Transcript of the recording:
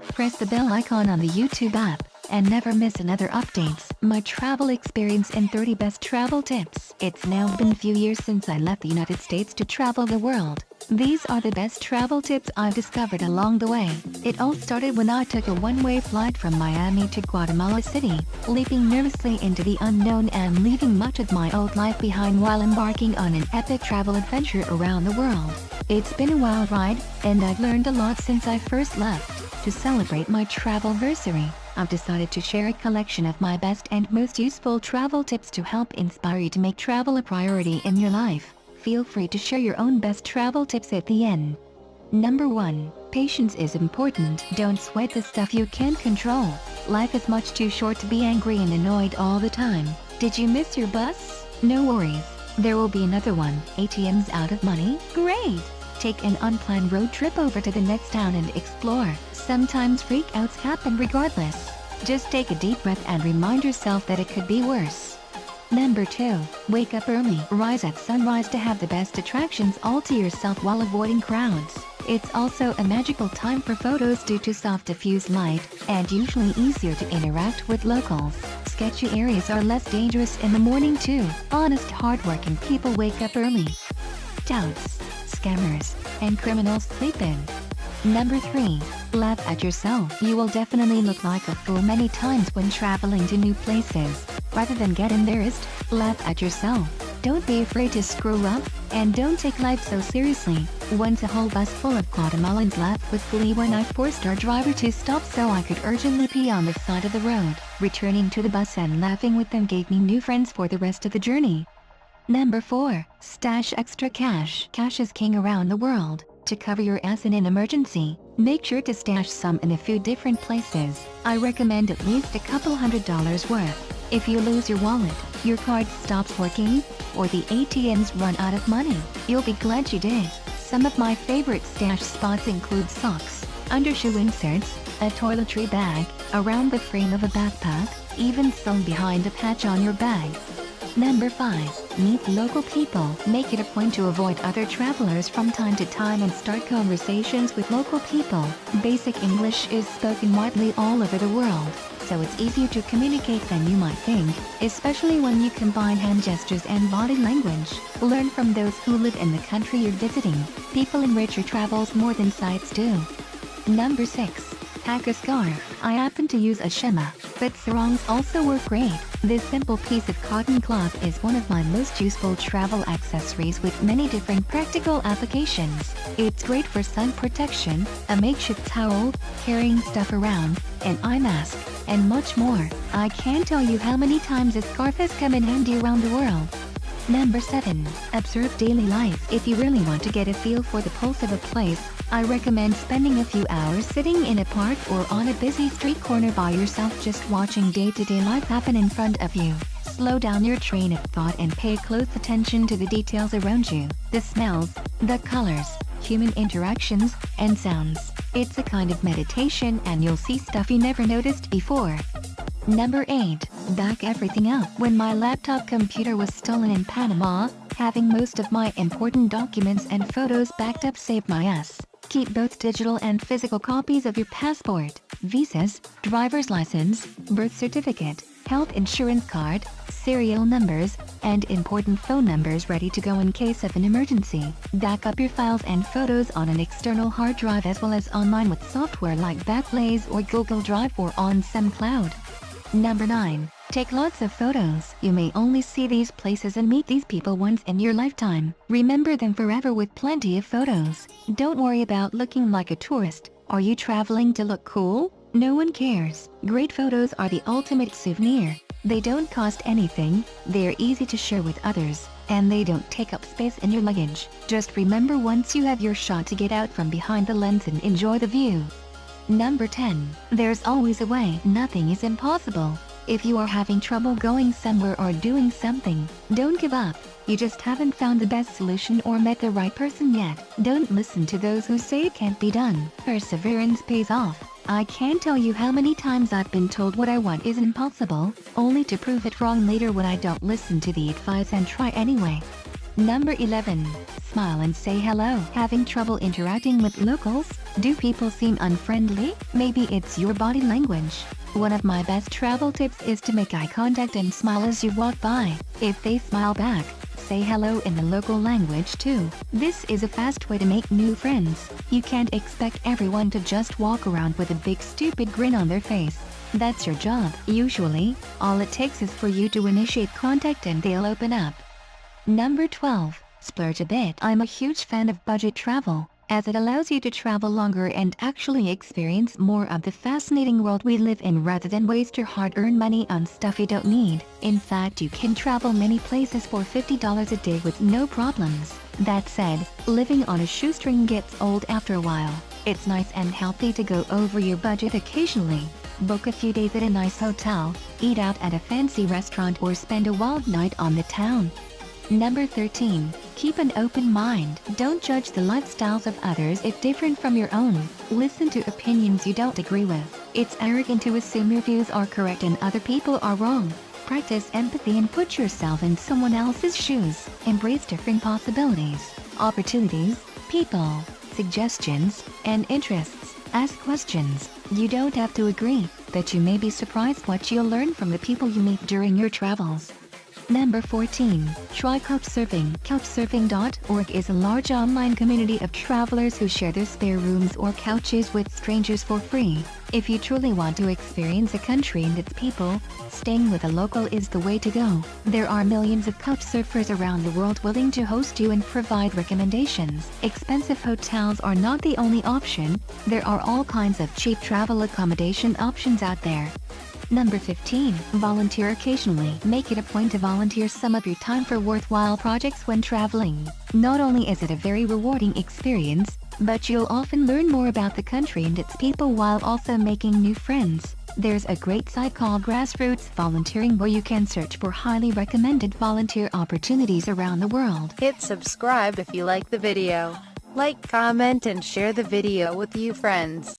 Press the bell icon on the YouTube app and never miss another updates. My travel experience and 30 best travel tips. It's now been a few years since I left the United States to travel the world. These are the best travel tips I've discovered along the way. It all started when I took a one-way flight from Miami to Guatemala City, leaping nervously into the unknown and leaving much of my old life behind while embarking on an epic travel adventure around the world. It's been a wild ride, and I've learned a lot since I first left. To celebrate my travelversary, I've decided to share a collection of my best and most useful travel tips to help inspire you to make travel a priority in your life. Feel free to share your own best travel tips at the end. Number 1. Patience is important. Don't sweat the stuff you can't control. Life is much too short to be angry and annoyed all the time. Did you miss your bus? No worries. There will be another one. ATM's out of money? Great! Take an unplanned road trip over to the next town and explore. Sometimes freakouts happen regardless. Just take a deep breath and remind yourself that it could be worse. Number 2. Wake up early. Rise at sunrise to have the best attractions all to yourself while avoiding crowds. It's also a magical time for photos due to soft diffuse light, and usually easier to interact with locals. Sketchy areas are less dangerous in the morning too. Honest, hardworking people wake up early. Touts, scammers, and criminals sleep in. Number 3. Laugh at yourself. You will definitely look like a fool many times when traveling to new places. Rather than get embarrassed, laugh at yourself. Don't be afraid to screw up, and don't take life so seriously. Once a whole bus full of Guatemalans laughed with glee when I forced our driver to stop so I could urgently pee on the side of the road. Returning to the bus and laughing with them gave me new friends for the rest of the journey. Number 4. Stash extra cash. Cash is king around the world. To cover your ass in an emergency, make sure to stash some in a few different places. I recommend at least a couple $100s worth. If you lose your wallet, your card stops working, or the ATMs run out of money, you'll be glad you did. Some of my favorite stash spots include socks, undershoe inserts, a toiletry bag, around the frame of a backpack, even sewn behind a patch on your bag. Number 5. Meet local people. Make it a point to avoid other travelers from time to time and start conversations with local people. Basic English is spoken widely all over the world, so it's easier to communicate than you might think, especially when you combine hand gestures and body language. Learn from those who live in the country you're visiting. People enrich your travels more than sites do. Number 6. Pack a scarf. I happen to use a shema, but sarongs also work great. This simple piece of cotton cloth is one of my most useful travel accessories with many different practical applications. It's great for sun protection, a makeshift towel, carrying stuff around, an eye mask, and much more. I can't tell you how many times a scarf has come in handy around the world. Number 7. Observe daily life. If you really want to get a feel for the pulse of a place, I recommend spending a few hours sitting in a park or on a busy street corner by yourself just watching day-to-day life happen in front of you. Slow down your train of thought and pay close attention to the details around you, the smells, the colors, human interactions, and sounds. It's a kind of meditation and you'll see stuff you never noticed before. Number 8. Back everything up. When my laptop computer was stolen in Panama, having most of my important documents and photos backed up saved my ass. Keep both digital and physical copies of your passport, visas, driver's license, birth certificate, health insurance card, serial numbers, and important phone numbers ready to go in case of an emergency. Back up your files and photos on an external hard drive as well as online with software like Backblaze or Google Drive or on some cloud. Number 9. Take lots of photos. You may only see these places and meet these people once in your lifetime. Remember them forever with plenty of photos. Don't worry about looking like a tourist. Are you traveling to look cool? No one cares. Great photos are the ultimate souvenir. They don't cost anything, they're easy to share with others, and they don't take up space in your luggage. Just remember once you have your shot to get out from behind the lens and enjoy the view. Number 10. There's always a way. Nothing is impossible. If you are having trouble going somewhere or doing something, don't give up. You just haven't found the best solution or met the right person yet. Don't listen to those who say it can't be done. Perseverance pays off. I can't tell you how many times I've been told what I want is impossible, only to prove it wrong later when I don't listen to the advice and try anyway. Number 11. Smile and say hello. Having trouble interacting with locals? Do people seem unfriendly? Maybe it's your body language. One of my best travel tips is to make eye contact and smile as you walk by. If they smile back, say hello in the local language too. This is a fast way to make new friends. You can't expect everyone to just walk around with a big stupid grin on their face. That's your job. Usually, all it takes is for you to initiate contact and they'll open up. Number 12. Splurge a bit. I'm a huge fan of budget travel, as it allows you to travel longer and actually experience more of the fascinating world we live in rather than waste your hard-earned money on stuff you don't need. In fact, you can travel many places for $50 a day with no problems. That said, living on a shoestring gets old after a while. It's nice and healthy to go over your budget occasionally. Book a few days at a nice hotel, eat out at a fancy restaurant, or spend a wild night on the town. Number 13. Keep an open mind. Don't judge the lifestyles of others if different from your own. Listen to opinions you don't agree with. It's arrogant to assume your views are correct and other people are wrong. Practice empathy and put yourself in someone else's shoes. Embrace different possibilities, opportunities, people, suggestions, and interests. Ask questions. You don't have to agree, but you may be surprised what you'll learn from the people you meet during your travels. Number 14. Try COUCHSURFING. COUCHSURFING.org is a large online community of travelers who share their spare rooms or couches with strangers for free. If you truly want to experience a country and its people, staying with a local is the way to go. There are millions of couchsurfers around the world willing to host you and provide recommendations. Expensive hotels are not the only option. There are all kinds of cheap travel accommodation options out there. Number 15. Volunteer occasionally. Make it a point to volunteer some of your time for worthwhile projects when traveling. Not only is it a very rewarding experience, but you'll often learn more about the country and its people while also making new friends. There's a great site called Grassroots Volunteering where you can search for highly recommended volunteer opportunities around the world. Hit subscribe if you like the video. Like, comment, and share the video with your friends.